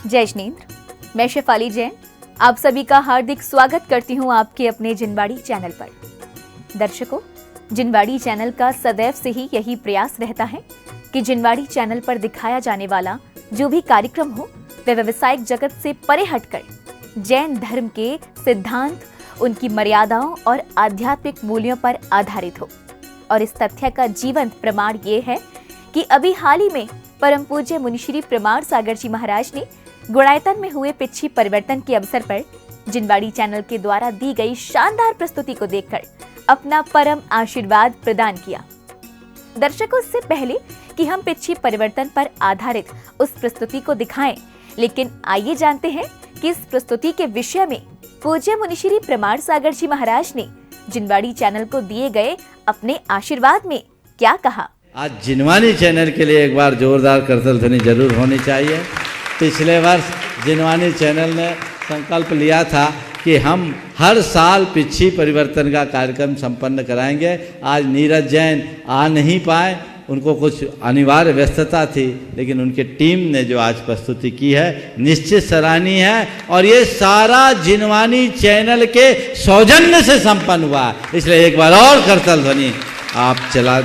जय जिनेंद्र, मैं शेफाली जैन आप सभी का हार्दिक स्वागत करती हूं आपके अपने जिनवाड़ी चैनल पर। दर्शकों, जिनवाड़ी चैनल का सदैव से ही यही प्रयास रहता है कि जिनवाड़ी चैनल पर दिखाया जाने वाला जो भी कार्यक्रम हो वह व्यावसायिक जगत से परे हटकर जैन धर्म के सिद्धांत, उनकी मर्यादाओं और आध्यात्मिक मूल्यों पर आधारित हो। और इस तथ्य का जीवंत प्रमाण ये है कि अभी हाल ही में परम पूज्य मुनिश्री प्रमाण सागर जी महाराज ने गुणायतन में हुए पिछी परिवर्तन के अवसर पर जिनवाड़ी चैनल के द्वारा दी गई शानदार प्रस्तुति को देखकर अपना परम आशीर्वाद प्रदान किया। दर्शकों, इससे पहले कि हम पिछी परिवर्तन पर आधारित उस प्रस्तुति को दिखाएं, लेकिन आइए जानते हैं कि इस प्रस्तुति के विषय में पूज्य मुनिश्री प्रमाण सागर जी महाराज ने जिनवाड़ी चैनल को दिए गए अपने आशीर्वाद में क्या कहा। आज जिनवानी चैनल के लिए एक बार जोरदार करतल ध्वनि जरूर होनी चाहिए। पिछले वर्ष जिनवानी चैनल ने संकल्प लिया था कि हम हर साल पिछी परिवर्तन का कार्यक्रम संपन्न कराएंगे। आज नीरज जैन आ नहीं पाए, उनको कुछ अनिवार्य व्यस्तता थी, लेकिन उनके टीम ने जो आज प्रस्तुति की है निश्चित सराहनीय है और ये सारा जिनवानी चैनल के सौजन्य से संपन्न हुआ। इसलिए एक बार और करतल ध्वनि आप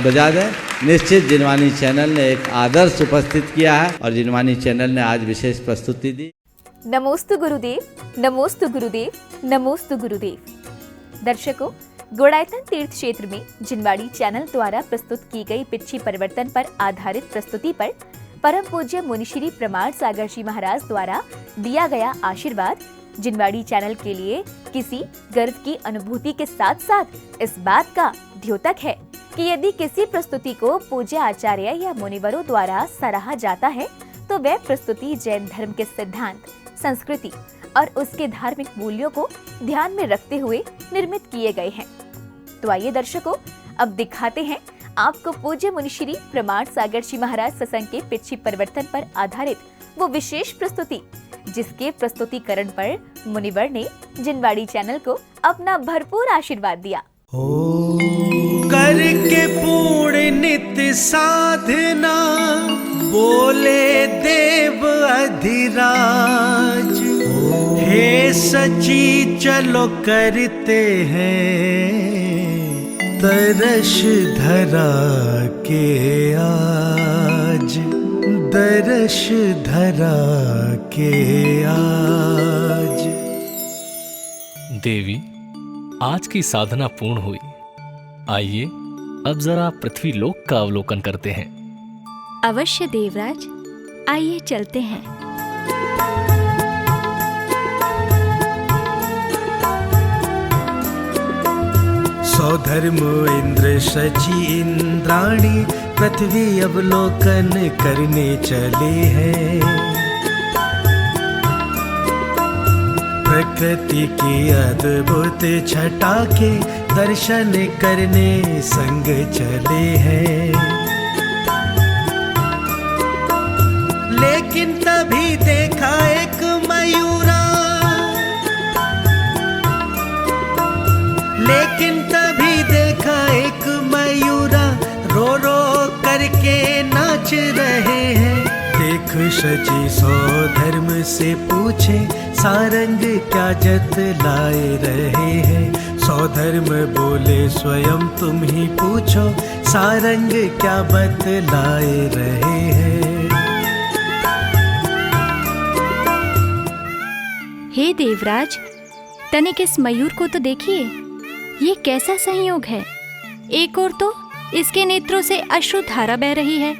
बजा दें। निश्चित जिनवानी चैनल ने एक आदर्श उपस्थित किया है और जिनवानी चैनल ने आज विशेष प्रस्तुति दी। नमोस्तु गुरुदेव, नमोस्तु गुरुदेव, नमोस्तु गुरुदेव। दर्शकों, गुणायतन तीर्थ क्षेत्र में जिनवाड़ी चैनल द्वारा प्रस्तुत की गई पिछी परिवर्तन पर आधारित प्रस्तुति पर परम पूज्य मुनिश्री प्रमाण सागर जी महाराज द्वारा दिया गया आशीर्वाद जिनवाड़ी चैनल के लिए किसी गर्व की अनुभूति के साथ साथ इस बात का द्योतक है कि यदि किसी प्रस्तुति को पूज्य आचार्य या मुनिवरों द्वारा सराहा जाता है तो वह प्रस्तुति जैन धर्म के सिद्धांत, संस्कृति और उसके धार्मिक मूल्यों को ध्यान में रखते हुए निर्मित किए गए हैं। तो आइए दर्शकों, अब दिखाते हैं आपको पूज्य मुनिश्री प्रमाण सागर जी महाराज सत्संग के पिछी परिवर्तन पर आधारित वो विशेष प्रस्तुति, जिसके प्रस्तुतिकरण पर मुनिवर ने जिनवाड़ी चैनल को अपना भरपूर आशीर्वाद दिया। करके पूर्ण नित्य साधना बोले देव अधिराज, हे सची चलो करते हैं दर्श धरा के आज, दर्श धरा के आज। देवी, आज की साधना पूर्ण हुई। आइए अब जरा पृथ्वी लोक का अवलोकन करते हैं। अवश्य देवराज, आइए चलते हैं। सौधर्म इंद्र शची इंद्राणी पृथ्वी अवलोकन करने चले हैं। प्रकृति की अद्भुत छटा के दर्शन करने संग चले हैं। लेकिन तभी देखा एक मयूरा, लेकिन तभी देखा एक मयूरा रो रो करके नाच रहे हैं। देख शची सौधर्म से पूछे सारंग क्या जतलाए रहे हैं। सौधर्म बोले स्वयं तुम ही पूछो सारंग क्या बतलाए रहे हैं। हे देवराज, तनिक इस मयूर को तो देखिए, ये कैसा संयोग है। एक ओर तो इसके नेत्रों से अश्रुधारा बह रही है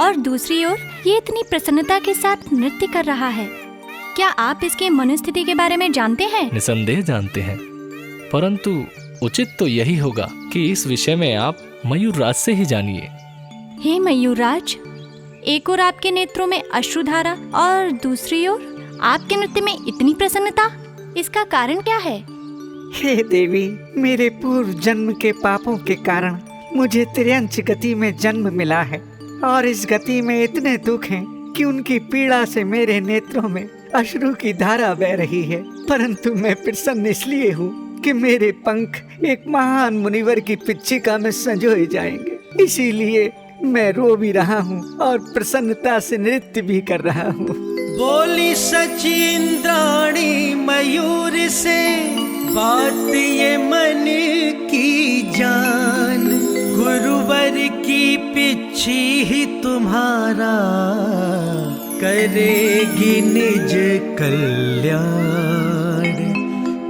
और दूसरी ओर ये इतनी प्रसन्नता के साथ नृत्य कर रहा है। क्या आप इसके मनोस्थिति के बारे में जानते हैं? निसंदेह जानते हैं, परंतु उचित तो यही होगा कि इस विषय में आप मयूरराज से ही जानिए। हे मयूरराज, एक ओर आपके नेत्रों में अश्रुधारा और दूसरी ओर आपके नृत्य में इतनी प्रसन्नता, इसका कारण क्या है? हे देवी, मेरे पूर्व जन्म के पापों के कारण मुझे त्रियंच गति में जन्म मिला है और इस गति में इतने दुख हैं कि उनकी पीड़ा से मेरे नेत्रों में अश्रु की धारा बह रही है। परंतु मैं प्रसन्न इसलिए हूँ कि मेरे पंख एक महान मुनिवर की पिच्छिका में संजोए जाएंगे। इसीलिए मैं रो भी रहा हूँ और प्रसन्नता से नृत्य भी कर रहा हूँ। बोली सची इंद्राणी मयूर से, बात ये मन की जान। गुरुवर की पिच्छी ही तुम्हारा करेगी निज कल्याण,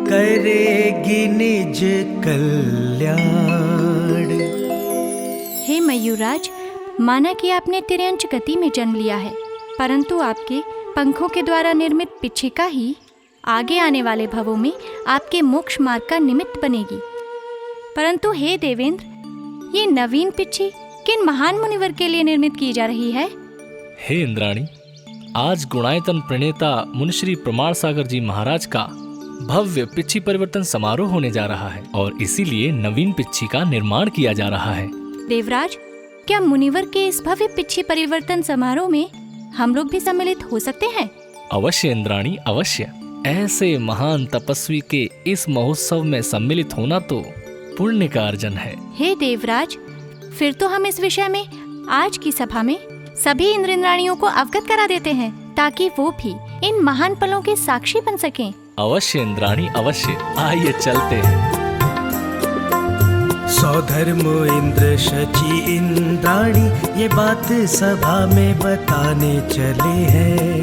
करेगी निज कल्याण। हे मयूरराज, माना कि आपने तिर्यंच गति में जन्म लिया है, परंतु आपके पंखों के द्वारा निर्मित पिच्छिका ही आगे आने वाले भवों में आपके मोक्ष मार्ग का निमित्त बनेगी। परंतु हे देवेंद्र, ये नवीन पिच्छी किन महान मुनिवर के लिए निर्मित की जा रही है? हे इंद्राणी, आज गुणायतन प्रणेता मुनिश्री प्रमाण सागर जी महाराज का भव्य पिच्छी परिवर्तन समारोह होने जा रहा है और इसीलिए नवीन पिच्छी का निर्माण किया जा रहा है। देवराज, क्या मुनिवर के इस भव्य पिच्छी परिवर्तन समारोह में हम लोग भी सम्मिलित हो सकते हैं? अवश्य इंद्राणी, अवश्य। ऐसे महान तपस्वी के इस महोत्सव में सम्मिलित होना तो पुण्य का अर्जन है। हे देवराज, फिर तो हम इस विषय में आज की सभा में सभी इंद्र इंद्राणियों को अवगत करा देते हैं, ताकि वो भी इन महान पलों के साक्षी बन सकें। अवश्य इंद्राणी, अवश्य। आइए चलते हैं। सौधर्म इंद्र शची इंद्राणी ये बात सभा में बताने चले हैं।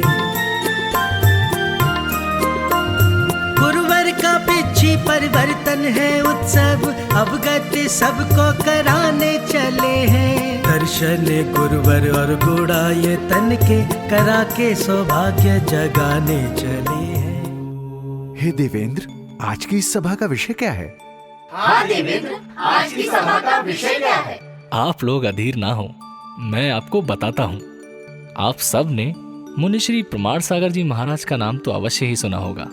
गुरुवर का पिच्छी परिवर्तन है उत्सव, अवगत सबको कराने चले हैं। दर्शन गुरुवर और गुणायतन के करा के सौभाग्य जगाने चले हैं। हे देवेंद्र, आज की इस सभा का विषय क्या है? हाँ देवेंद्र, आज की सभा का विषय क्या है? आप लोग अधीर ना हो, मैं आपको बताता हूँ। आप सब ने मुनिश्री प्रमाण सागर जी महाराज का नाम तो अवश्य ही सुना होगा।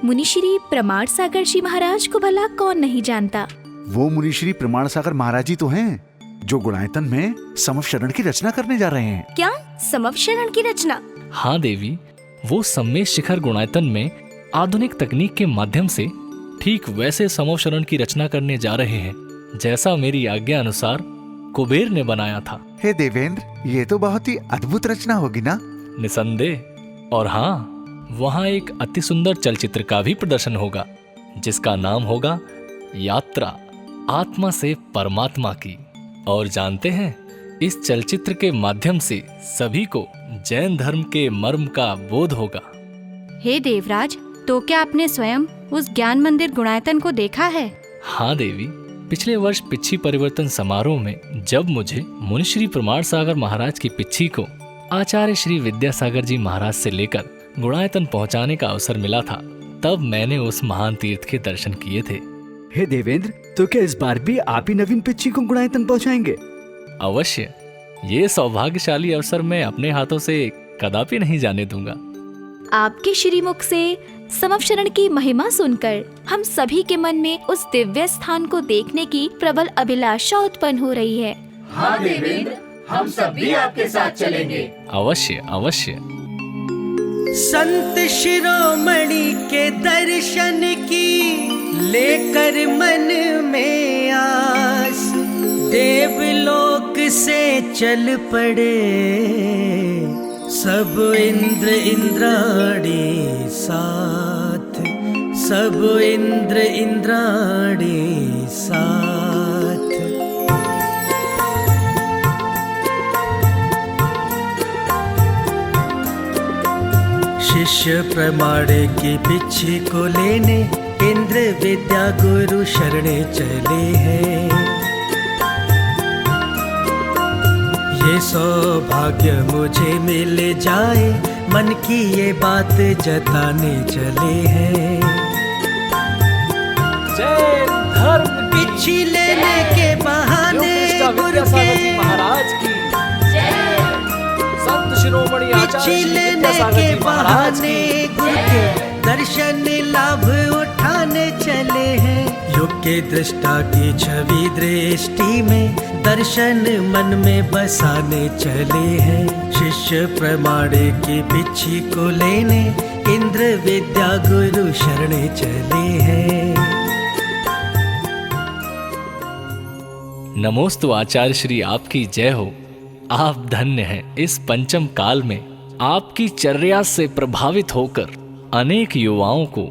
मुनिश्री प्रमाण सागर जी महाराज को भला कौन नहीं जानता। वो मुनिश्री प्रमाण सागर महाराज जी तो हैं, जो गुणायतन में समवशरण की रचना करने जा रहे हैं। क्या समवशरण की रचना? हाँ देवी, वो सम्मेश शिखर गुणायतन में आधुनिक तकनीक के माध्यम से ठीक वैसे समवशरण की रचना करने जा रहे हैं जैसा मेरी आज्ञा अनुसार कुबेर ने बनाया था। हे देवेंद्र, ये तो बहुत ही अद्भुत रचना होगी ना? निसंदेह। और हाँ, वहाँ एक अति सुंदर चलचित्र का भी प्रदर्शन होगा, जिसका नाम होगा यात्रा आत्मा से परमात्मा की। और जानते हैं, इस चलचित्र के माध्यम से सभी को जैन धर्म के मर्म का बोध होगा। हे देवराज, तो क्या आपने स्वयं उस ज्ञान मंदिर गुणायतन को देखा है? हाँ देवी, पिछले वर्ष पिच्छी परिवर्तन समारोह में जब मुझे मुनिश्री प्रमाण सागर महाराज की पिच्छी को आचार्य श्री विद्यासागर जी महाराज से लेकर गुणायतन पहुंचाने का अवसर मिला था, तब मैंने उस महान तीर्थ के दर्शन किए थे। हे देवेंद्र, तो क्या इस बार भी आप ही नवीन पिच्छी को गुणायतन पहुंचाएंगे? अवश्य। ये सौभाग्यशाली अवसर मैं अपने हाथों से कदापि नहीं जाने दूंगा। आपके श्रीमुख से समवशरण की महिमा सुनकर हम सभी के मन में उस दिव्य स्थान को देखने की प्रबल अभिलाषा उत्पन्न हो रही है। हाँ देवेंद्र, हम सब भी आपके साथ चलेंगे। अवश्य अवश्य। संत शिरोमणि के दर्शन की लेकर मन में आस, देवलोक से चल पड़े सब इंद्र इंद्राणी साथ, सब इंद्र इंद्राणी साथ। शिष्य प्रमाणे की पिच्छी को लेने इंद्र विद्या गुरु शरणे चले हैं। ये सौभाग्य मुझे मिल जाए, मन की ये बात जताने चले हैं। जैन धर्म पिच्छी लेने के बहाने गुरु के महाराज की, संत शिरोमणि पिच्छी लेने के बहाने गुरु के दर्शन लाभ उठाने चले हैं। युग के दृष्टा की छवि दृष्टि में दर्शन मन में बसाने चले हैं। शिष्य प्रमाणे की पिच्छी को लेने इंद्र विद्या गुरु शरणे चले हैं। नमोस्तु आचार्य श्री, आपकी जय हो। आप धन्य हैं। इस पंचम काल में आपकी चर्या से प्रभावित होकर अनेक युवाओं को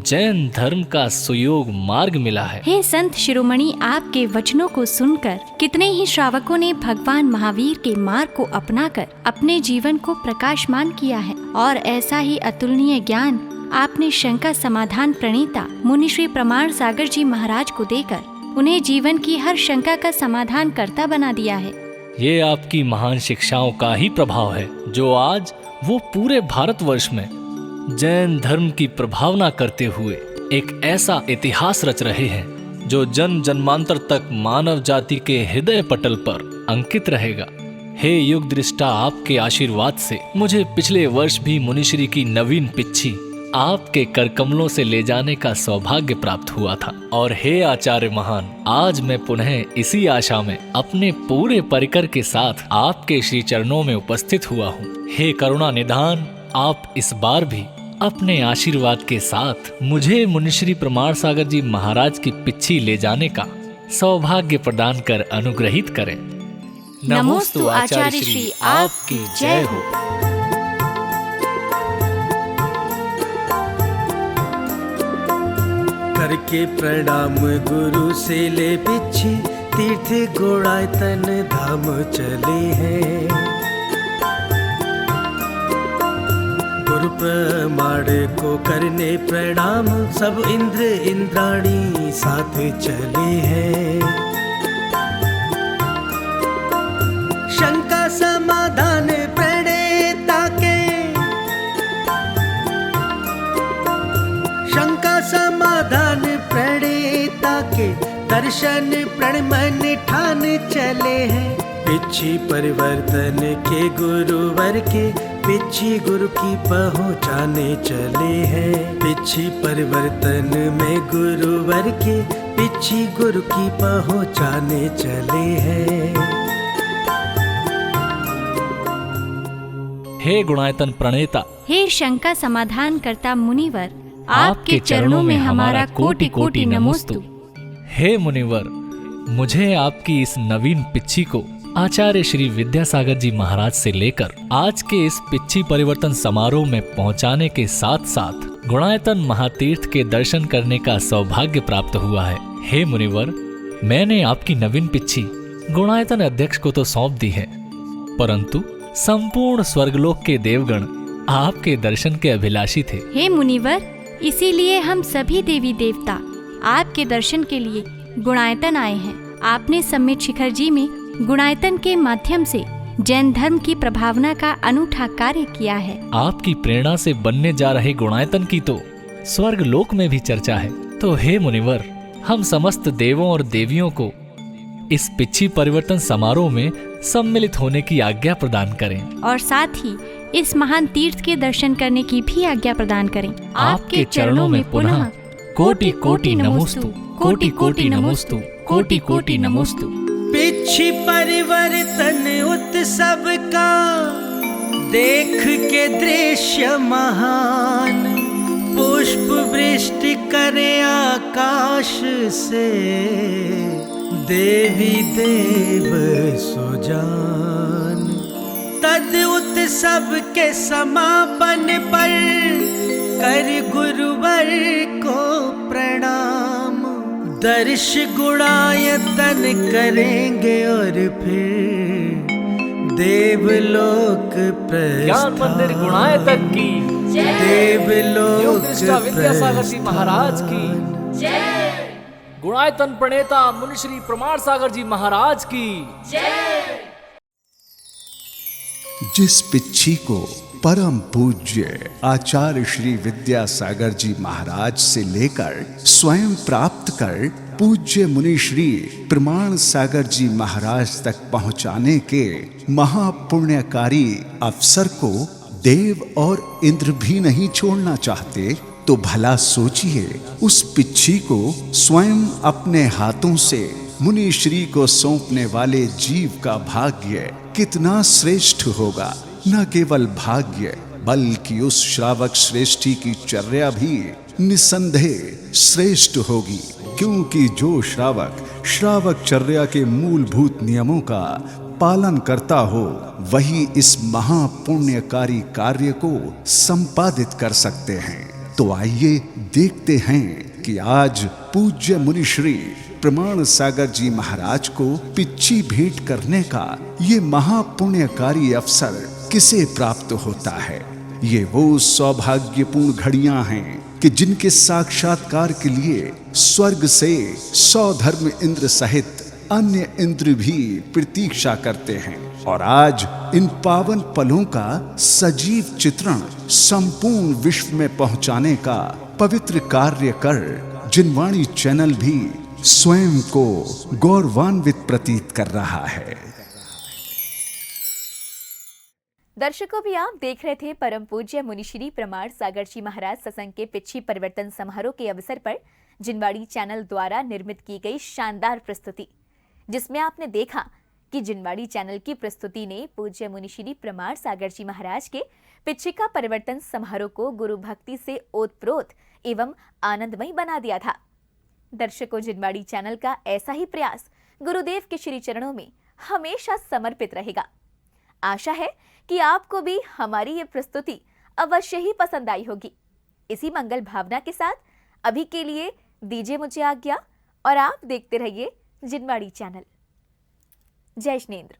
जैन धर्म का सुयोग मार्ग मिला है। हे संत शिरोमणि, आपके वचनों को सुनकर कितने ही श्रावकों ने भगवान महावीर के मार्ग को अपनाकर अपने जीवन को प्रकाशमान किया है। और ऐसा ही अतुलनीय ज्ञान आपने शंका समाधान प्रणेता मुनिश्री प्रमाण सागर जी महाराज को देकर उन्हें जीवन की हर शंका का समाधान करता बना दिया है। ये आपकी महान शिक्षाओं का ही प्रभाव है जो आज वो पूरे भारतवर्ष में जैन धर्म की प्रभावना करते हुए एक ऐसा इतिहास रच रहे हैं जो जन्म जन्मांतर तक मानव जाति के हृदय पटल पर अंकित रहेगा। हे युग दृष्टा, आपके आशीर्वाद से मुझे पिछले वर्ष भी मुनिश्री की नवीन पिच्छी आपके करकमलों से ले जाने का सौभाग्य प्राप्त हुआ था। और हे आचार्य महान, आज मैं पुनः इसी आशा में अपने पूरे परिकर के साथ आपके श्री चरणों में उपस्थित हुआ हूँ। हे करुणा निधान, आप इस बार भी अपने आशीर्वाद के साथ मुझे मुनिश्री प्रमाण सागर जी महाराज की पिच्छी ले जाने का सौभाग्य प्रदान कर अनुग्रहित करें। नमोस्तु आचार्य श्री, आपकी जय हो। करके प्रणाम गुरु से ले पिच्छी, तीर्थ गुणायतन धाम चले हैं। गुरु प्रमाण को करने प्रणाम, सब इंद्र इंद्राणी साथ चले हैं। शंका समाधान प्रणेता के, शंका समाधान प्रणेता के दर्शन प्रणमन ठान चले हैं। पिच्छी परिवर्तन के गुरुवर के पिच्छी गुरु की पहुँचाने चले हैं। पिच्छी परिवर्तन में गुरुवर के पिच्छी गुरु की पहुँचाने चले हैं। हे गुणायतन प्रणेता, हे शंका समाधान करता मुनिवर, आपके चरणों में हमारा कोटि कोटि नमोस्तु। हे मुनिवर, मुझे आपकी इस नवीन पिच्छी को आचार्य श्री विद्यासागर जी महाराज से लेकर आज के इस पिच्छी परिवर्तन समारोह में पहुंचाने के साथ साथ गुणायतन महातीर्थ के दर्शन करने का सौभाग्य प्राप्त हुआ है। हे मुनिवर, मैंने आपकी नवीन पिच्छी गुणायतन अध्यक्ष को तो सौंप दी है, परंतु संपूर्ण स्वर्गलोक के देवगण आपके दर्शन के अभिलाषी थे। हे मुनिवर, इसीलिए हम सभी देवी देवता आपके दर्शन के लिए गुणायतन आए हैं। आपने सम्मित शिखर जी में गुणायतन के माध्यम से जैन धर्म की प्रभावना का अनूठा कार्य किया है। आपकी प्रेरणा से बनने जा रहे गुणायतन की तो स्वर्ग लोक में भी चर्चा है। तो हे मुनिवर, हम समस्त देवों और देवियों को इस पिच्छी परिवर्तन समारोह में सम्मिलित होने की आज्ञा प्रदान करें और साथ ही इस महान तीर्थ के दर्शन करने की भी आज्ञा प्रदान करें। आपके चरणों में पुनः कोटि कोटि नमोस्तु, कोटि कोटि नमोस्तु, कोटि कोटि नमोस्तु। पिच्छी परिवर्तन उत्सव का देख के दृश्य महान, पुष्प वृष्टि करे आकाश से, देवी देव सुजान। तद उत्सव के समापन पर कर गुरुवर को प्रणाम, दर्श गुणायतन करेंगे और फिर देवलोक ज्ञान मंदिर गुणायतन की देवलोक विद्यासागर जी महाराज की जय। गुणायतन प्रणेता मुनिश्री प्रमाण सागर जी महाराज की जय। जिस पिच्छी को परम पूज्य आचार्य श्री विद्यासागर जी महाराज से लेकर स्वयं प्राप्त कर पूज्य मुनि श्री प्रमाण सागर जी महाराज तक पहुंचाने के महापुण्यकारी अवसर को देव और इंद्र भी नहीं छोड़ना चाहते, तो भला सोचिए उस पिच्छी को स्वयं अपने हाथों से मुनि श्री को सौंपने वाले जीव का भाग्य कितना श्रेष्ठ होगा। न केवल भाग्य बल्कि उस श्रावक श्रेष्ठी की चर्या भी निसंदेह श्रेष्ठ होगी, क्योंकि जो श्रावक श्रावकचर्या के मूलभूत नियमों का पालन करता हो, वही इस महापुण्यकारी कार्य को संपादित कर सकते हैं। तो आइए देखते हैं कि आज पूज्य मुनि श्री प्रमाण सागर जी महाराज को पिच्ची भेंट करने का ये महापुण्यकारी अवसर किसे प्राप्त होता है। ये वो सौभाग्यपूर्ण घड़ियां हैं कि जिनके साक्षात्कार के लिए स्वर्ग से 100 धर्म इंद्र सहित अन्य इंद्र भी प्रतीक्षा करते हैं। और आज इन पावन पलों का सजीव चित्रण संपूर्ण विश्व में पहुंचाने का पवित्र कार्य कर जिनवाणी चैनल भी स्वयं को गौरवान्वित प्रतीत कर रहा है। दर्शकों, भी आप देख रहे थे परम पूज्य मुनिश्री प्रमाण सागर जी महाराज सत्संग के पिच्छी परिवर्तन समारोह के अवसर पर जिनवाड़ी चैनल द्वारा निर्मित की गई शानदार प्रस्तुति, जिसमें आपने देखा कि जिनवाड़ी चैनल की प्रस्तुति ने पूज्य मुनिश्री प्रमाण सागर जी महाराज के पिच्छिका परिवर्तन समारोह को गुरु भक्ति से ओतप्रोत एवं आनंदमय बना दिया था। दर्शकों, जिनवाड़ी चैनल का ऐसा ही प्रयास गुरुदेव के श्री चरणों में हमेशा समर्पित रहेगा। आशा है कि आपको भी हमारी ये प्रस्तुति अवश्य ही पसंद आई होगी। इसी मंगल भावना के साथ अभी के लिए दीजिए मुझे आज्ञा और आप देखते रहिए जिनवाड़ी चैनल। जय श्रीनेंद्र।